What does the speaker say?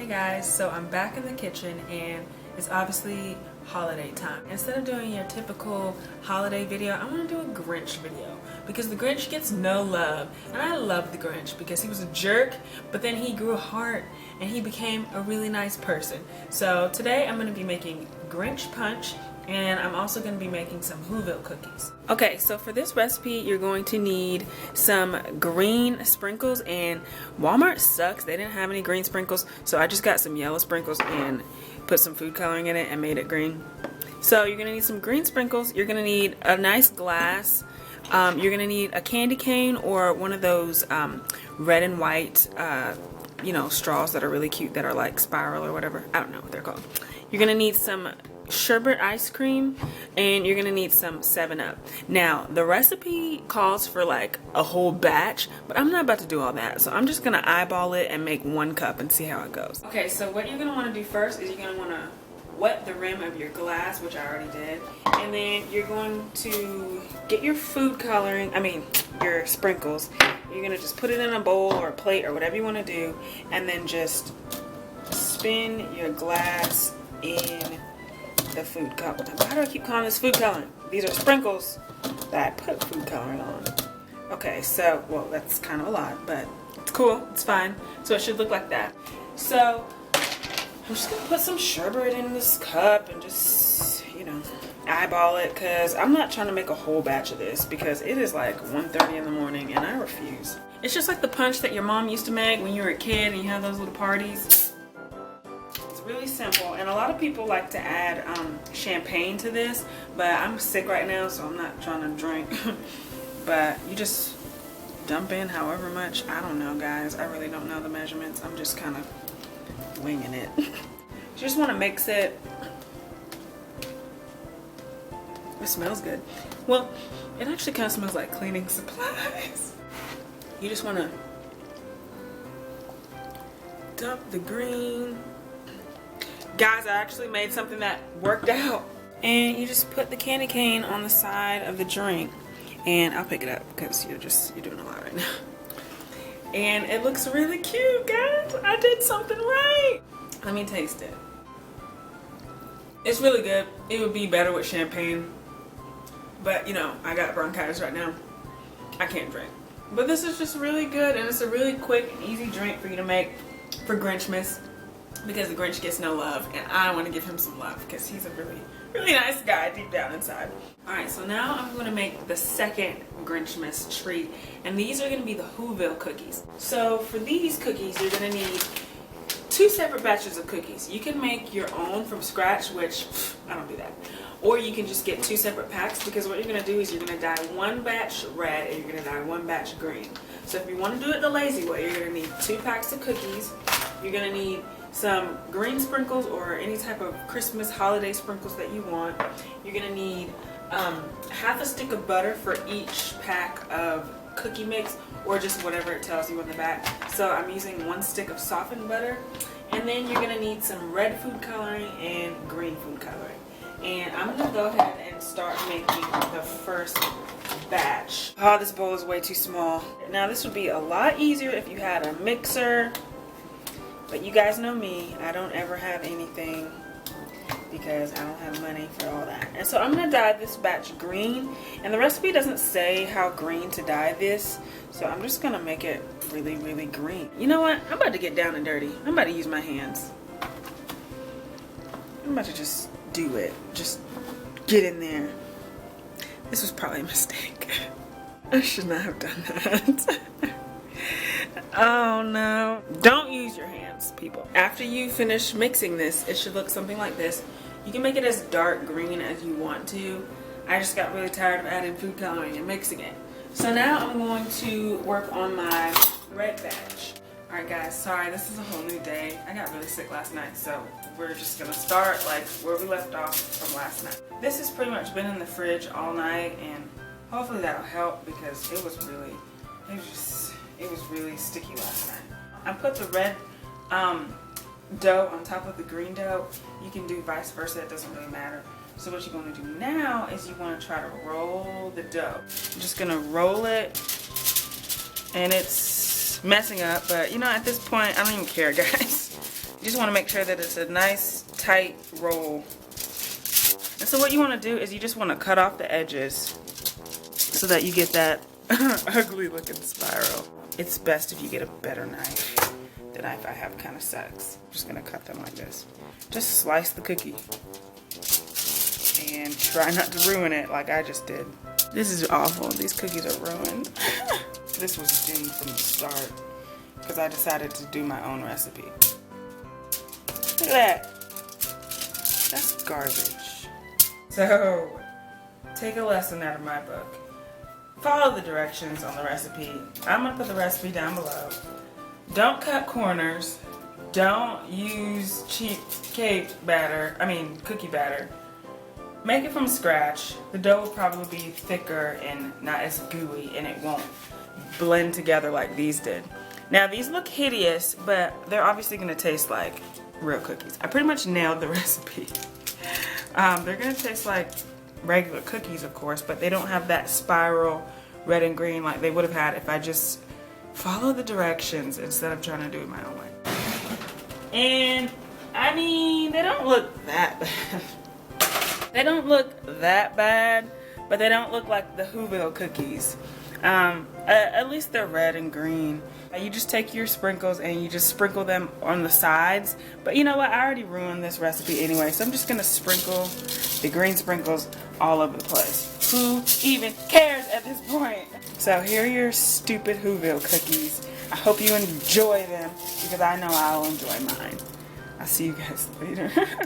Hey guys, so I'm back in the kitchen and it's obviously holiday time. Instead of doing your typical holiday video, I want to do a Grinch video because the Grinch gets no love. And I love the Grinch because he was a jerk, but then he grew a heart and he became a really nice person. So today I'm going to be making Grinch Punch, and I'm also going to be making some Whoville cookies. Okay, so for this recipe, you're going to need some green sprinkles, and Walmart sucks. They didn't have any green sprinkles, so I just got some yellow sprinkles and put some food coloring in it and made it green. So you're going to need some green sprinkles. You're going to need a nice glass. You're going to need a candy cane or one of those red and white straws that are really cute that are like spiral or whatever. I don't know what they're called. You're going to need some sherbet ice cream, and you're gonna need some 7-Up. Now the recipe calls for like a whole batch, but I'm not about to do all that, so I'm just gonna eyeball it and make 1 cup and see how it goes. Okay, so what you're gonna want to do first is you're gonna want to wet the rim of your glass, which I already did, and then you're going to get your food coloring, your sprinkles. You're gonna just put it in a bowl or a plate or whatever you want to do, and then just spin your glass in the food coloring. Why do I keep calling this food coloring? These are sprinkles that I put food coloring on. Okay, so, well, that's kind of a lot, but it's cool. It's fine. So it should look like that. So I'm just going to put some sherbet in this cup and just, eyeball it, because I'm not trying to make a whole batch of this because it is like 1:30 in the morning and I refuse. It's just like the punch that your mom used to make when you were a kid and you had those little parties. Really simple, and a lot of people like to add champagne to this, but I'm sick right now, so I'm not trying to drink. But you just dump in however much. I don't know, guys. I really don't know the measurements. I'm just kind of winging it. You just want to mix it. It smells good. Well, it actually kind of smells like cleaning supplies. You just want to dump the green. Guys, I actually made something that worked out. And you just put the candy cane on the side of the drink. And I'll pick it up because you're doing a lot right now. And it looks really cute, guys. I did something right. Let me taste it. It's really good. It would be better with champagne. But, I got bronchitis right now. I can't drink. But this is just really good. And it's a really quick and easy drink for you to make for Grinchmas. Because the Grinch gets no love, and I want to give him some love because he's a really, really nice guy deep down inside. Alright, so now I'm going to make the second Grinchmas treat, and these are going to be the Whoville cookies. So for these cookies, you're going to need 2 separate batches of cookies. You can make your own from scratch, which I don't do that. Or you can just get 2 separate packs, because what you're going to do is you're going to dye 1 batch red and you're going to dye 1 batch green. So if you want to do it the lazy way, you're going to need 2 packs of cookies. You're going to need some green sprinkles or any type of Christmas holiday sprinkles that you want. You're going to need half a stick of butter for each pack of cookie mix, or just whatever it tells you on the back. So I'm using 1 stick of softened butter. And then you're going to need some red food coloring and green food coloring. And I'm going to go ahead and start making the first batch. Oh, this bowl is way too small. Now this would be a lot easier if you had a mixer. But you guys know me, I don't ever have anything because I don't have money for all that. And so I'm going to dye this batch green. And the recipe doesn't say how green to dye this. So I'm just going to make it really, really green. You know what? I'm about to get down and dirty. I'm about to use my hands. I'm about to just do it. Just get in there. This was probably a mistake. I should not have done that. Oh no. Don't use your hands, people. After you finish mixing this, it should look something like this. You can make it as dark green as you want to. I just got really tired of adding food coloring and mixing it. So now I'm going to work on my red batch. Alright guys, sorry, this is a whole new day. I got really sick last night, so we're just gonna start like where we left off from last night. This has pretty much been in the fridge all night, and hopefully that'll help because it was really sticky last night. I put the red dough on top of the green dough. You can do vice versa, it doesn't really matter. So what you want to do now is you want to try to roll the dough. I'm just going to roll it, and it's messing up, but at this point I don't even care, guys. You just want to make sure that it's a nice tight roll. And so what you want to do is you just want to cut off the edges so that you get that ugly looking spiral. It's best if you get a better knife. The knife I have kind of sucks. I'm just going to cut them like this. Just slice the cookie. And try not to ruin it like I just did. This is awful. These cookies are ruined. This was doomed from the start because I decided to do my own recipe. Look at that. That's garbage. So, take a lesson out of my book. Follow the directions on the recipe. I'm going to put the recipe down below. Don't cut corners. Don't use cheap cookie batter. Make it from scratch. The dough will probably be thicker and not as gooey, and it won't blend together like these did. Now these look hideous, but they're obviously going to taste like real cookies. I pretty much nailed the recipe. They're going to taste like regular cookies, of course, but they don't have that spiral red and green like they would have had if I just followed the directions instead of trying to do it my own way. And I mean, they don't look that bad. They don't look that bad, but they don't look like the Whoville cookies. At least they're red and green. You just take your sprinkles and you just sprinkle them on the sides. But you know what? I already ruined this recipe anyway, so I'm just going to sprinkle the green sprinkles all over the place. Who even cares at this point? So here are your stupid Whoville cookies. I hope you enjoy them because I know I'll enjoy mine. I'll see you guys later.